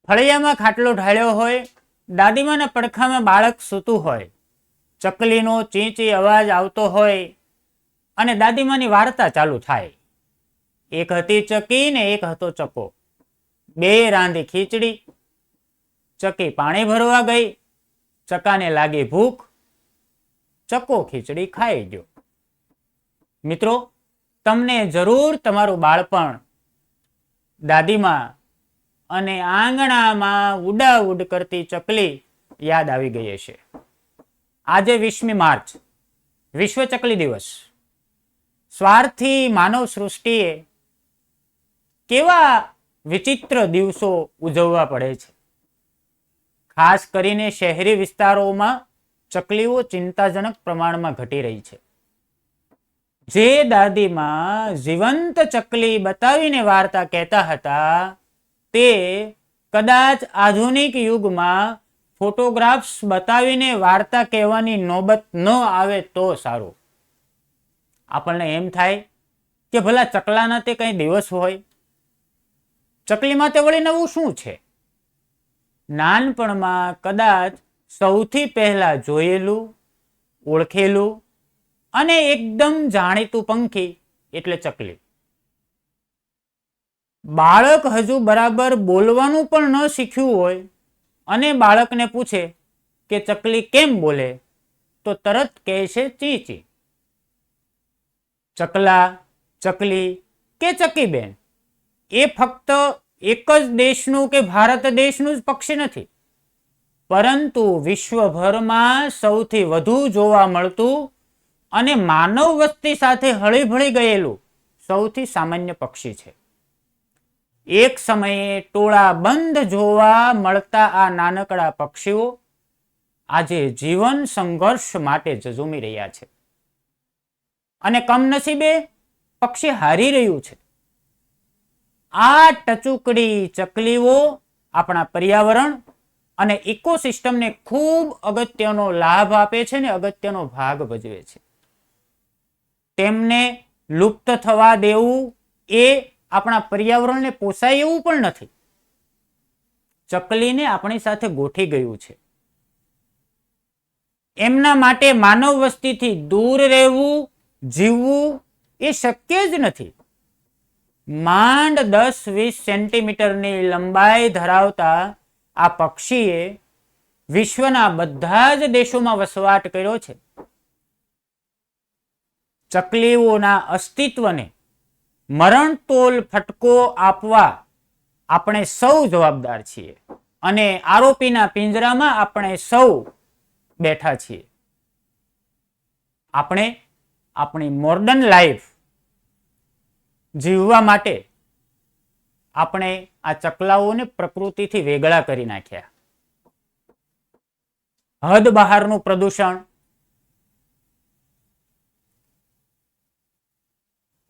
ફળિયામાં ખાટલો ઢાળ્યો હોય, દાદીમાના પડખામાં બાળક સૂતું હોય, ચકલીનો ચી ચી અવાજ આવતો હોય અને દાદીમાની વાર્તા ચાલુ થાય. એક હતી ચકી ને એક હતો ચકો. બે રાંધી ખીચડી. ચકી પાણી ભરવા ગઈ, ચકાને લાગી ભૂખ, ચકો ખીચડી ખાઈ ગયો. મિત્રો, તમને જરૂર તમારું બાળપણ દાદીમા અને આંગણામાં ઉડાઉડ કરતી ચકલી યાદ આવી ગઈ હશે. આજે 20મી માર્ચ વિશ્વ ચકલી દિવસ. સ્વાર્થી માનવ સૃષ્ટિએ કેવા વિચિત્ર દિવસો ઉજવવા પડે છે. ખાસ કરીને શહેરી વિસ્તારોમાં ચકલીઓ ચિંતાજનક પ્રમાણમાં ઘટી રહી છે. જે દાદીમાં જીવંત ચકલી બતાવીને વાર્તા કહેતા હતા, તે કદાચ આધુનિક યુગમાં ફોટોગ્રાફ્સ બતાવીને વાર્તા કહેવાની નોબત ન આવે તો સારું. આપણને એમ થાય કે ભલા ચકલાના તે કઈ દિવસ હોય, ચકલીમાં તે વળી નવું શું છે? નાનપણમાં કદાચ સૌથી પહેલા જોયેલું, ઓળખેલું અને એકદમ જાણીતું પંખી એટલે ચકલી. બાળક હજુ બરાબર બોલવાનું પણ ન શીખ્યું હોય અને બાળકને પૂછે કે ચકલી કેમ બોલે, તો તરત કહે છે ચી ચી. ચકલા, ચકલી કે ચકીબેન એ ફક્ત એક જ દેશનું કે ભારત દેશનું જ પક્ષી નથી, પરંતુ વિશ્વભરમાં સૌથી વધુ જોવા મળતું અને માનવ વસ્તી સાથે હળીભળી ગયેલું સૌથી સામાન્ય પક્ષી છે. એક સમયે ટોળા બંધ જોવા મળતા આ નાનકડા પક્ષીઓ આજે જીવન સંઘર્ષ માટે ઝઝૂમી રહ્યા છે. અને કમનસીબે પક્ષી હારી રહ્યું છે. આ ટચુકડી ચકલીઓ આપણા પર્યાવરણ અને ઇકોસિસ્ટમને ખૂબ અગત્યનો લાભ આપે છે ને અગત્યનો ભાગ ભજવે છે. તેમને લુપ્ત થવા દેવું એ આપણા પર્યાવરણને પોસાય એવું પણ નથી. ચકલીને આપણી સાથે ગોઠી ગયું છે. એમના માટે માનવ વસ્તીથી દૂર રહેવું, જીવવું એ શક્ય જ નથી. માંડ 10-20 સેન્ટીમીટરની લંબાઈ ધરાવતા આ પક્ષીએ વિશ્વના બધા જ દેશોમાં વસવાટ કર્યો છે. ચકલીઓના અસ્તિત્વને મરણતોલ ફટકો આપવા આપણે સૌ જવાબદાર છીએ અને આરોપીના પિંજરામાં આપણે સૌ બેઠા છીએ. આપણે આપણી મોડર્ન લાઈફ જીવવા માટે આપણે આ ચકલાઓને પ્રકૃતિથી વેગળા કરી નાખ્યા. હદ બહારનું પ્રદૂષણ,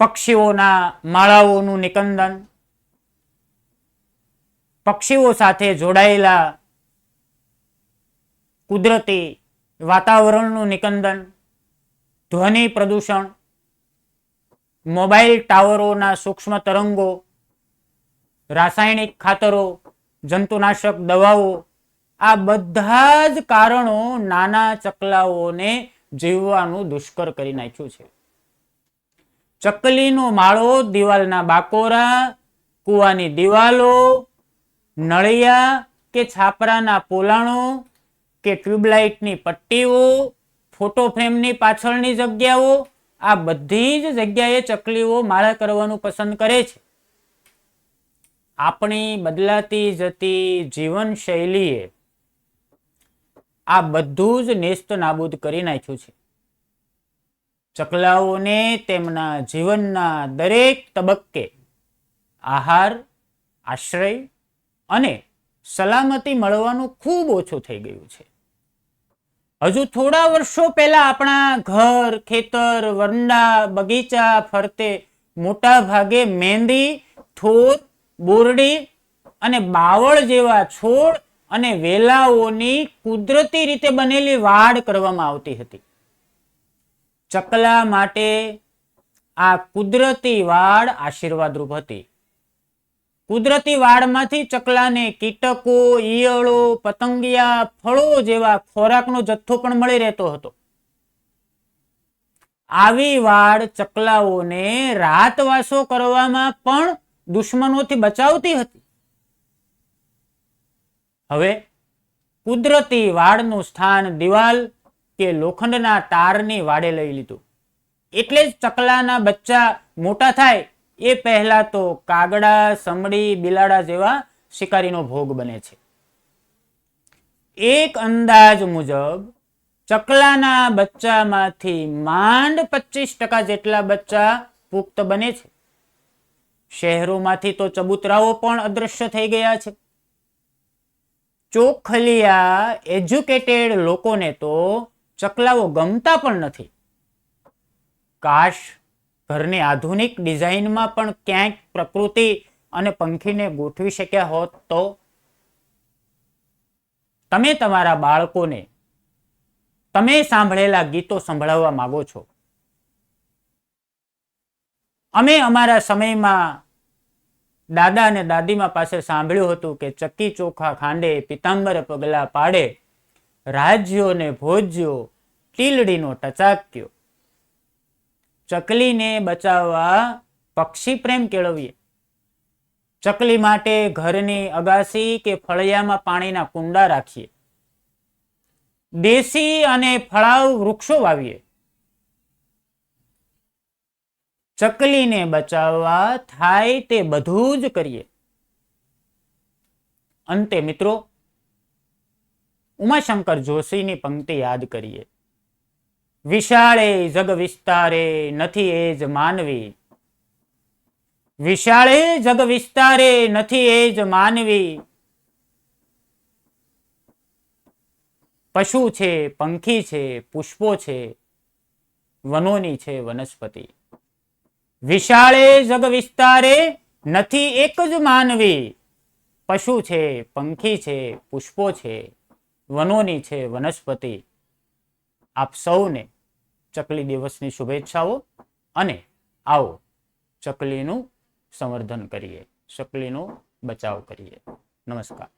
પક્ષીઓના માળાઓનું નિકંદન, પક્ષીઓ સાથે જોડાયેલા કુદરતી વાતાવરણનું નિકંદન, ધ્વનિ પ્રદૂષણ, મોબાઈલ ટાવરોના સૂક્ષ્મ તરંગો, રાસાયણિક ખાતરો, જંતુનાશક દવાઓ, આ બધા જ કારણો નાના ચકલાઓને જીવવાનું દુષ્કર કરી નાખ્યું છે. ચકલીનો માળો, દિવાલના બાકોરા, કૂવાની દિવાલો, નળિયા કે છાપરાના પોલાણો કે ટ્યુબલાઇટની પટ્ટીઓ, ફોટો ફ્રેમની પાછળની જગ્યાઓ, આ બધી જ જગ્યાએ ચકલીઓ માળા કરવાનું પસંદ કરે છે. આપણી બદલાતી જતી જીવન શૈલીએ આ બધું જ નેસ્ત નાબૂદ કરી નાખ્યું છે. ચકલાઓને તેમના જીવનના દરેક તબક્કે આહાર, આશ્રય અને સલામતી મળવાનું ખૂબ ઓછું થઈ ગયું છે. હજુ થોડા વર્ષો પહેલા આપણા ઘર, ખેતર, વરંડા, બગીચા ફરતે મોટા ભાગે મહેંદી, થોર, બોરડી અને બાવળ જેવા છોડ અને વેલાઓની કુદરતી રીતે બનેલી વાડ કરવામાં આવતી હતી. ચકલા માટે આ કુદરતી વાડ આશીર્વાદરૂપ હતી. કુદરતી વાડમાંથી ચકલાને કીટકો, ઈયળો, પતંગિયા, ફળો જેવા ખોરાકનો જથ્થો પણ મળી રહેતો હતો. આવી વાડ ચકલાઓને રાતવાસો કરવામાં પણ દુશ્મનોથી બચાવતી હતી. હવે કુદરતી વાડનું સ્થાન દિવાલ કે લોખંડના તારની વાડે લઈ લીધું. એટલે જ ચકલાના બચ્ચા મોટા થાય એ પહેલા તો કાગડા, સમડી, બિલાડા જેવા શિકારીનો ભોગ બને છે. એક અંદાજ મુજબ ચકલાના બચ્ચામાંથી માંડ 25% જેટલા બચ્ચા પુખ્ત બને છે. શહેરોમાંથી તો ચબૂતરાઓ પણ અદ્રશ્ય થઈ ગયા છે. ચોખલિયા એજ્યુકેટેડ લોકોને તો ચકલાઓ ગમતા પણ નથી. કાશ ઘરની આધુનિક ડિઝાઇનમાં પણ ક્યાંક પ્રકૃતિ અને પંખીને ગોઠવી શક્યા હોત તો. તમે તમારા બાળકોને તમે સાંભળેલા ગીતો સંભળાવવા માંગો છો. અમે અમારા સમયમાં દાદા અને દાદીમા પાસે સાંભળ્યું હતું કે ચક્કી ચોખા ખાંડે, પિતાંબર પગલા પાડે, રાજ્યો ને ભોજ્યો, ટીલડીનો ટચાક્યો. ચકલીને બચાવવા પક્ષી પ્રેમ કેળવીએ. ચકલી માટે ઘરની અગાસી કે ફળિયામાં પાણીના કુંડા રાખીએ. દેશી અને ફળાઉ વૃક્ષો વાવીએ. ચકલીને બચાવવા થાય તે બધું જ કરીએ. અંતે મિત્રો, ઉમાશંકર જોશીની પંક્તિ યાદ કરીએ. વિશાળે જગ વિસ્તારે નથી એ જ માનવી. વિશાળે જગ વિસ્તારે નથી એ જ માનવી. પશુ છે, પંખી છે, પુષ્પો છે, વનોની છે વનસ્પતિ. વિશાળે જગ વિસ્તારે નથી એક જ માનવી. પશુ છે, પંખી છે, પુષ્પો છે, વનોની છે વનસ્પતિ. આપ સૌને ચકલી દિવસની શુભેચ્છાઓ અને આવો ચકલીનું સંવર્ધન કરીએ, ચકલીનો બચાવ કરીએ. નમસ્કાર.